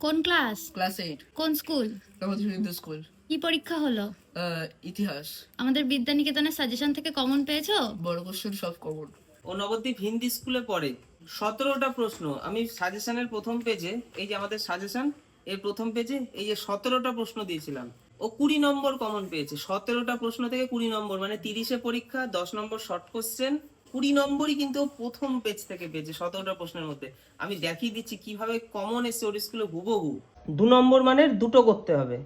কোন class? Class 8 কোন school? Nabadwip school. কি পরীক্ষা হলো? ইতিহাস। আমাদের বিদ্যানিকেতনের সাজেশন থেকে কমন পেয়েছো? বড় কোশ্চেন সব কমন। ও নবদ্বীপ হিন্দি স্কুলে পড়ে। 17টা প্রশ্ন আমি সাজেশনের প্রথম পেজে, এই যে আমাদের সাজেশন এর প্রথম পেজে এই যে 17টা প্রশ্ন দিয়েছিলাম, ও 20 নম্বর কমন পেয়েছে। 17টা প্রশ্ন থেকে 20 নম্বর, মানে 30-এ পরীক্ষা, 10 নম্বর শর্ট কোশ্চেন, 20 নম্বরই কিন্তু ও প্রথম পেজ থেকে পেয়েছে 17টা প্রশ্নের মধ্যে। আমি দেখিয়ে দিচ্ছি কিভাবে কমন এসে ওর স্কুলে হুবহু। 2 নম্বর মানের দুটো করতে হবে।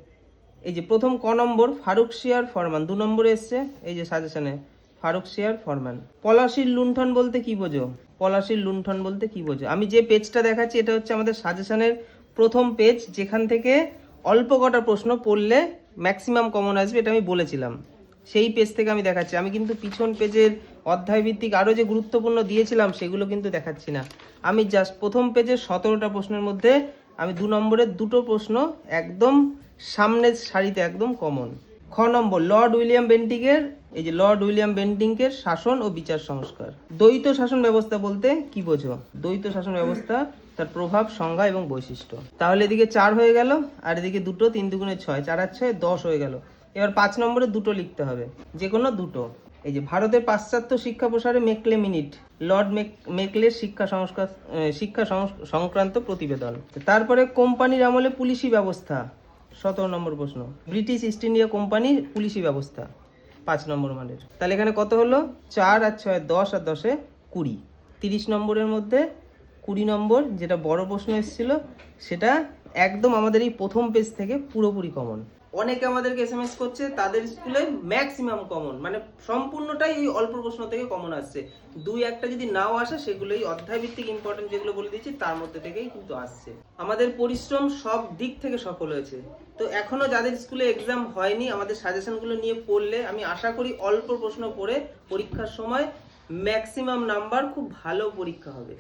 এই যে প্রথম ক নম্বর ফারুকশিয়ার ফরমান, 2 নম্বরে এসছে এই যে সাজেশনে ফারুকশিয়ার ফরমান। পলাশির লুণ্ঠন বলতে কি বোঝো? পলাশির লুণ্ঠন বলতে কি বোঝো? আমি যে পেজটা দেখাচ্ছি এটা হচ্ছে আমাদের সাজেশনের প্রথম পেজ, যেখান থেকে অল্প কটা প্রশ্ন পড়লে ম্যাক্সিমাম কমন আসবে, এটা আমি বলেছিলাম। সেই পেজ থেকে আমি দেখাচ্ছি। আমি কিন্তু পিছন পেজের অধ্যায় ভিত্তিক আরও যে গুরুত্বপূর্ণ দিয়েছিলাম সেগুলো কিন্তু দেখাচ্ছি না। আমি জাস্ট প্রথম পেজের 17টা প্রশ্নের মধ্যে আমি 2 নম্বরের দুটো প্রশ্ন একদম সামনের সারিতে একদম কমন। খ নম্বর লর্ড উইলিয়াম বেন্টিংয়ের, এই যে লর্ড উইলিয়াম বেন্টিংকের শাসন ও বিচার সংস্কার। দ্বৈত শাসন ব্যবস্থা বলতে কি বোঝো? দ্বৈত শাসন ব্যবস্থা, তার প্রভাব, সংজ্ঞা এবং বৈশিষ্ট্য। তাহলে এদিকে 4 হয়ে গেল, আর এদিকে দুটো, 3 দুগুণে 6, 4 আর 6 10 হয়ে গেল। এবার 5 নম্বরে দুটো লিখতে হবে, যে কোনো দুটো। এই যে ভারতের পাশ্চাত্য শিক্ষা প্রসারে মেকলে মিনিট, লর্ড মেকলের শিক্ষা সংক্রান্ত প্রতিবেদন। তারপরে কোম্পানির আমলে পুলিশি ব্যবস্থা, 17 নম্বর প্রশ্ন, ব্রিটিশ ইস্ট ইন্ডিয়া কোম্পানির পুলিশি ব্যবস্থা, 5 নম্বর মানের। তাহলে এখানে কত হলো? 4 আর 6 10 আর 10 20। 30 নম্বরের মধ্যে 20 নম্বর যেটা বড় প্রশ্ন এসেছিল সেটা একদম আমাদের এই প্রথম পেজ থেকে পুরোপুরি কমন। অনেকে আমাদেরকে এসএমএস করছে তাদের স্কুলে ম্যাক্সিমাম কমন, মানে সম্পূর্ণটাই এই অল্প প্রশ্ন থেকে কমন আসছে। 2-1টা যদি নাও আসে সেগুলো এই অধ্যায় ভিত্তিক ইম্পর্টেন্ট যেগুলো বলে দিয়েছি তার মধ্যে থেকেই কিন্তু আসছে। আমাদের পরিশ্রম সব দিক থেকে সফল হয়েছে। তো এখনো যাদের স্কুলে এক্সাম হয়নি আমাদের সাজেশনগুলো নিয়ে পড়লে আমি আশা করি অল্প প্রশ্ন পড়ে পরীক্ষার সময় ম্যাক্সিমাম নাম্বার খুব ভালো পরীক্ষা হবে।